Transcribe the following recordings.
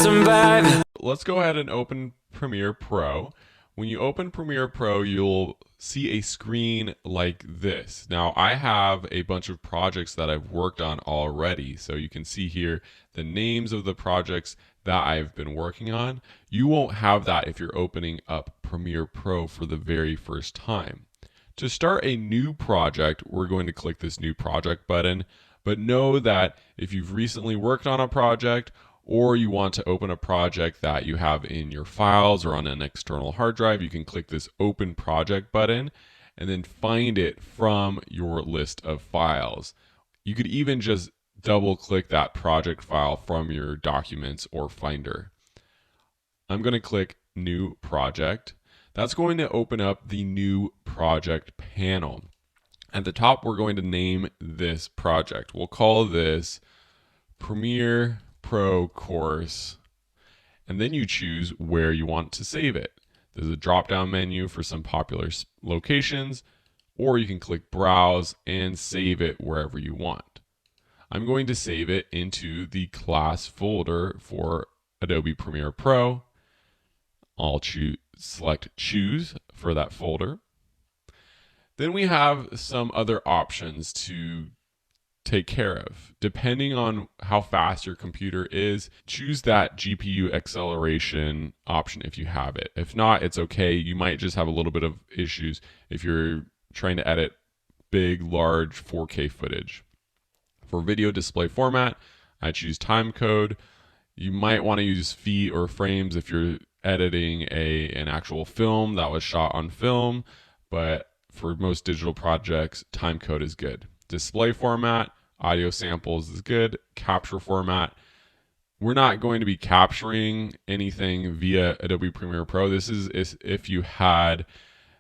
some vibe. Let's go ahead and open Premiere Pro. When you open Premiere Pro, you'll see a screen like this. Now, I have a bunch of projects that I've worked on already. So you can see here the names of the projects that I've been working on. You won't have that if you're opening up Premiere Pro for the very first time. To start a new project, we're going to click this New Project button. But know that if you've recently worked on a project or you want to open a project that you have in your files or on an external hard drive, you can click this Open Project button and then find it from your list of files. You could even just double click that project file from your documents or Finder. I'm going to click New Project. That's going to open up the New Project panel. At the top, we're going to name this project. We'll call this Premiere Pro Course, and then you choose where you want to save it. There's a drop-down menu for some popular locations, or you can click Browse and save it wherever you want. I'm going to save it into the class folder for Adobe Premiere Pro. I'll select Choose for that folder. Then we have some other options to take care of. Depending on how fast your computer is, choose that GPU acceleration option if you have it. If not, it's okay. You might just have a little bit of issues if you're trying to edit big, large 4K footage. For video display format, I choose timecode. You might want to use feet or frames if you're editing an actual film that was shot on film, but for most digital projects, timecode is good. Display format, audio samples is good. Capture format, we're not going to be capturing anything via Adobe Premiere Pro. This is if you had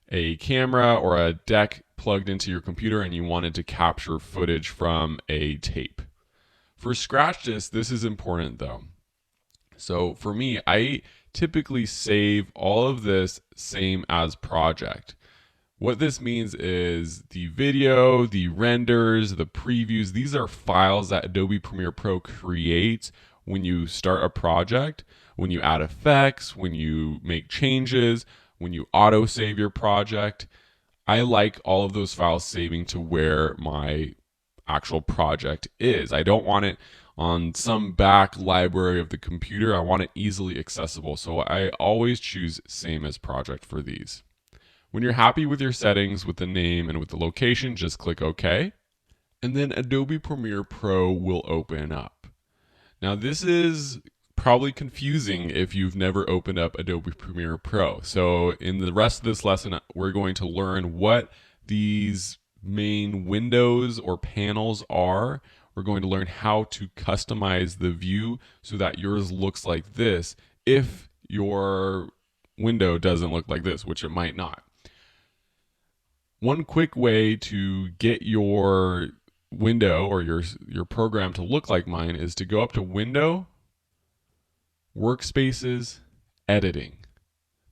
a camera or a deck plugged into your computer and you wanted to capture footage from a tape. For scratch disk, this is important though. So for me, I typically save all of this same as project. What this means is the video, the renders, the previews, these are files that Adobe Premiere Pro creates when you start a project, when you add effects, when you make changes, when you auto save your project. I like all of those files saving to where my actual project is. I don't want it on some back library of the computer. I want it easily accessible. So I always choose same as project for these. When you're happy with your settings, with the name and with the location, just click OK. And then Adobe Premiere Pro will open up. Now this is probably confusing if you've never opened up Adobe Premiere Pro. So in the rest of this lesson, we're going to learn what these main windows or panels are. We're going to learn how to customize the view so that yours looks like this if your window doesn't look like this, which it might not. One quick way to get your window or your program to look like mine is to go up to Window, Workspaces, Editing.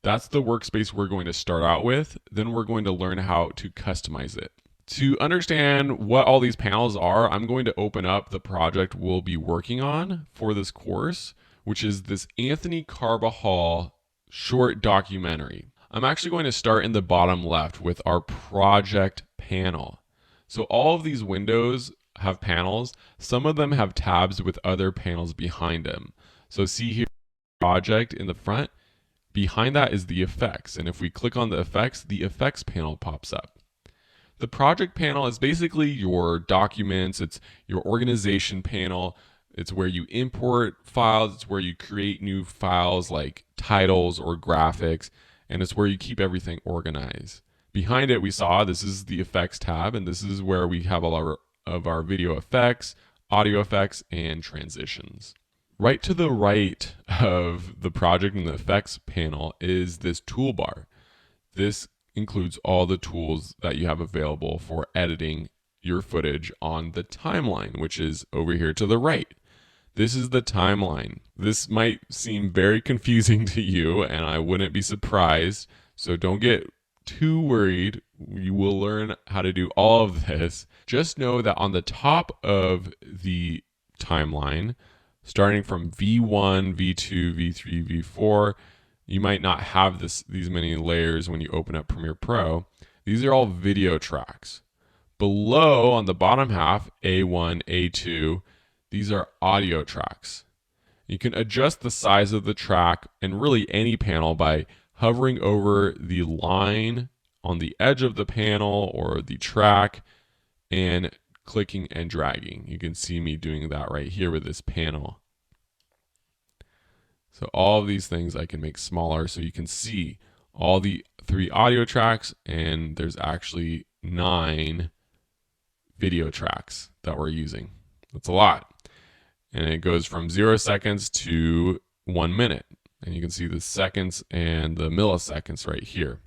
That's the workspace we're going to start out with. Then we're going to learn how to customize it. To understand what all these panels are, I'm going to open up the project we'll be working on for this course, which is this Anthony Carbajal short documentary. I'm actually going to start in the bottom left with our project panel. So all of these windows have panels. Some of them have tabs with other panels behind them. So see here, project in the front. Behind that is the effects. And if we click on the effects panel pops up. The project panel is basically your documents. It's your organization panel. It's where you import files. It's where you create new files like titles or graphics. And it's where you keep everything organized. Behind it, we saw this is the effects tab, and this is where we have all of our video effects, audio effects, and transitions. Right to the right of the project and the effects panel is this toolbar. This includes all the tools that you have available for editing your footage on the timeline, which is over here to the right. This is the timeline. This might seem very confusing to you, and I wouldn't be surprised. So don't get too worried. You will learn how to do all of this. Just know that on the top of the timeline, starting from V1, V2, V3, V4. You might not have these many layers when you open up Premiere Pro. These are all video tracks. Below, on the bottom half, A1, A2, these are audio tracks. You can adjust the size of the track and really any panel by hovering over the line on the edge of the panel or the track and clicking and dragging. You can see me doing that right here with this panel. So all of these things I can make smaller so you can see all the 3 audio tracks, and there's actually 9 video tracks that we're using. That's a lot. And it goes from 0 seconds to 1 minute. And you can see the seconds and the milliseconds right here.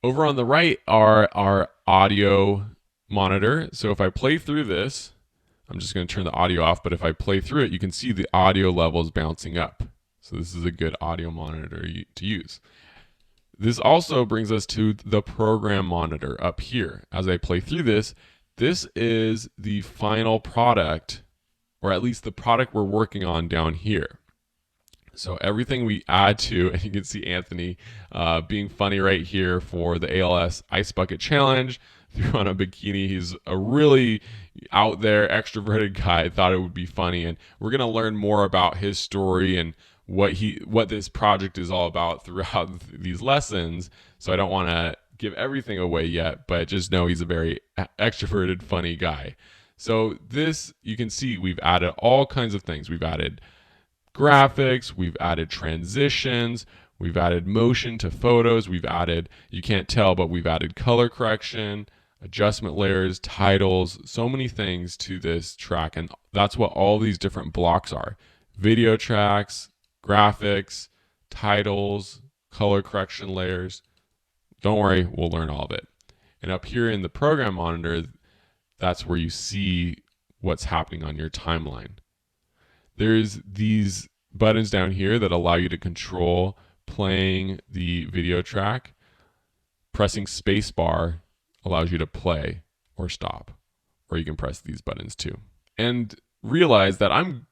Over on the right are our audio monitor. So if I play through this, I'm just going to turn the audio off, but if I play through it, you can see the audio levels bouncing up. So this is a good audio monitor to use. This also brings us to the program monitor up here. As I play through this, this is the final product, or at least the product we're working on down here. So everything we add to, and you can see Anthony being funny right here for the ALS Ice Bucket Challenge, threw on a bikini. He's a really out there, extroverted guy. I thought it would be funny, and we're gonna learn more about his story and what this project is all about throughout these lessons. So I don't want to give everything away yet, but just know he's a very extroverted, funny guy. So this, you can see we've added all kinds of things. We've added graphics, we've added transitions, we've added motion to photos, we've added, you can't tell, but we've added color correction, adjustment layers, titles, so many things to this track. And that's what all these different blocks are. Video tracks, graphics, titles, color correction layers. Don't worry, we'll learn all of it. And up here in the program monitor, that's where you see what's happening on your timeline. There's these buttons down here that allow you to control playing the video track. Pressing spacebar allows you to play or stop, or you can press these buttons too. And realize that I'm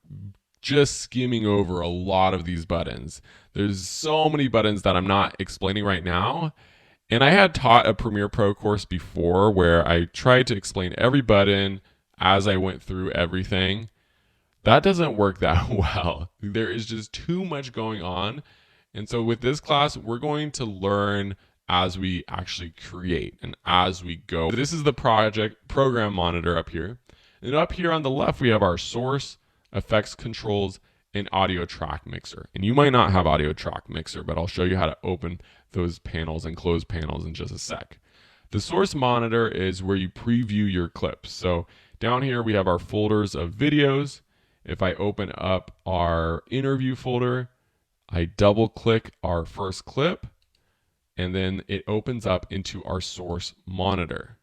just skimming over a lot of these buttons. There's so many buttons that I'm not explaining right now. And I had taught a Premiere Pro course before where I tried to explain every button as I went through everything. That doesn't work that well. There is just too much going on. And so with this class, we're going to learn as we actually create and as we go. This is the program monitor up here. And up here on the left, we have our source, effects controls, and audio track mixer. And you might not have audio track mixer, but I'll show you how to open those panels and close panels in just a sec. The source monitor is where you preview your clips. So down here, we have our folders of videos. If I open up our interview folder, I double click our first clip, and then it opens up into our source monitor.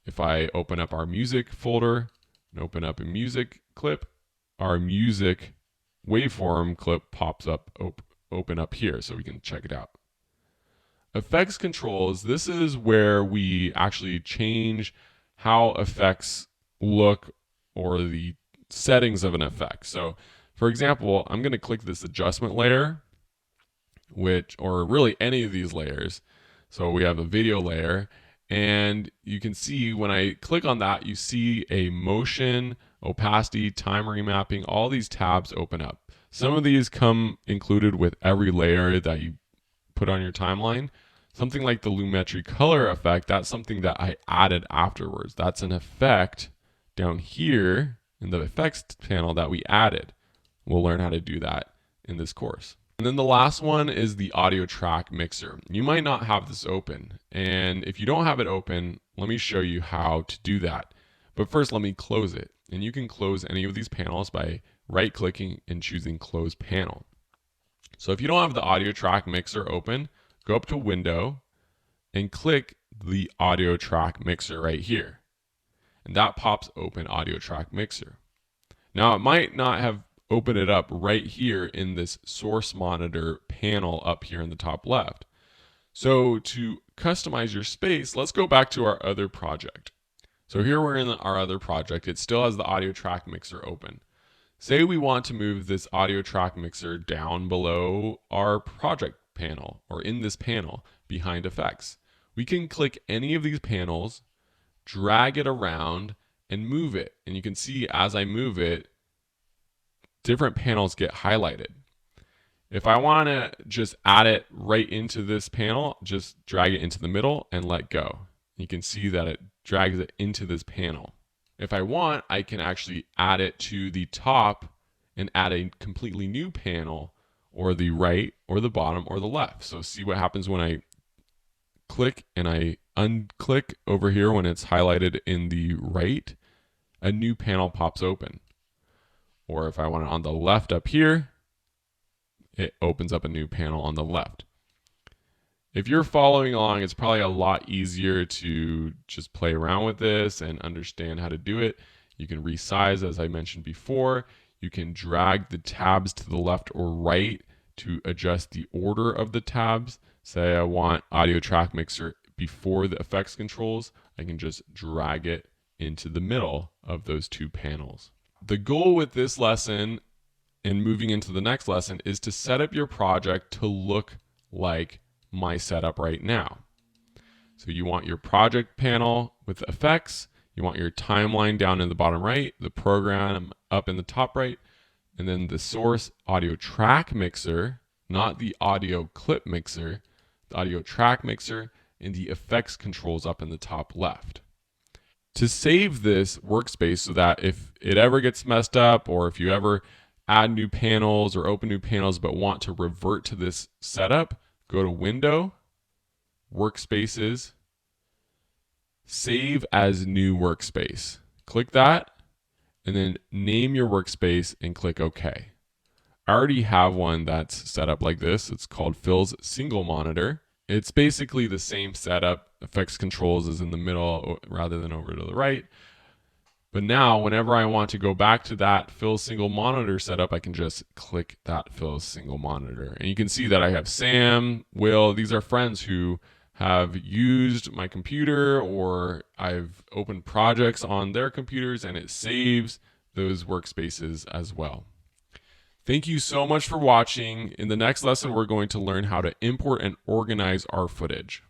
If I open up our music folder and open up a music clip, our music waveform clip pops up, open up here, so we can check it out. Effects controls, this is where we actually change how effects look or the settings of an effect. So for example, I'm going to click this adjustment layer, or really any of these layers. So we have a video layer, and you can see when I click on that, you see a motion, opacity, time remapping, all these tabs open up. Some of these come included with every layer that you put on your timeline. Something like the Lumetri color effect, that's something that I added afterwards. That's an effect down here in the effects panel that we added. We'll learn how to do that in this course. And then the last one is the audio track mixer. You might not have this open. And if you don't have it open, let me show you how to do that. But first, let me close it. And you can close any of these panels by right-clicking and choosing Close Panel. So if you don't have the audio track mixer open, go up to Window and click the audio track mixer right here. And that pops open audio track mixer. Now, it might not have opened it up right here in this source monitor panel up here in the top left. So to customize your space, let's go back to our other project. So here we're in our other project. It still has the audio track mixer open. Say we want to move this audio track mixer down below our project panel or in this panel behind effects. We can click any of these panels, drag it around, and move it. And you can see as I move it, different panels get highlighted. If I want to just add it right into this panel, just drag it into the middle and let go. You can see that it drags it into this panel. If I want, I can actually add it to the top and add a completely new panel, or the right or the bottom or the left. So see what happens when I click and I unclick over here. When it's highlighted in the right, a new panel pops open. Or if I want it on the left up here, it opens up a new panel on the left. If you're following along, it's probably a lot easier to just play around with this and understand how to do it. You can resize, as I mentioned before. You can drag the tabs to the left or right to adjust the order of the tabs. Say I want audio track mixer before the effects controls, I can just drag it into the middle of those two panels. The goal with this lesson and moving into the next lesson is to set up your project to look like my setup right now. So you want your project panel with effects, you want your timeline down in the bottom right, the program up in the top right, and then the source audio track mixer, not the audio clip mixer, the audio track mixer, and the effects controls up in the top left. To save this workspace so that if it ever gets messed up, or if you ever add new panels or open new panels but want to revert to this setup, go to Window, Workspaces, Save as New Workspace. Click that, and then name your workspace and click OK. I already have one that's set up like this. It's called Phil's Single Monitor. It's basically the same setup. Effects controls is in the middle rather than over to the right. But now, whenever I want to go back to that Phil's Single Monitor setup, I can just click that Phil's Single Monitor. And you can see that I have Sam, Will. These are friends who have used my computer, or I've opened projects on their computers, and it saves those workspaces as well. Thank you so much for watching. In the next lesson, we're going to learn how to import and organize our footage.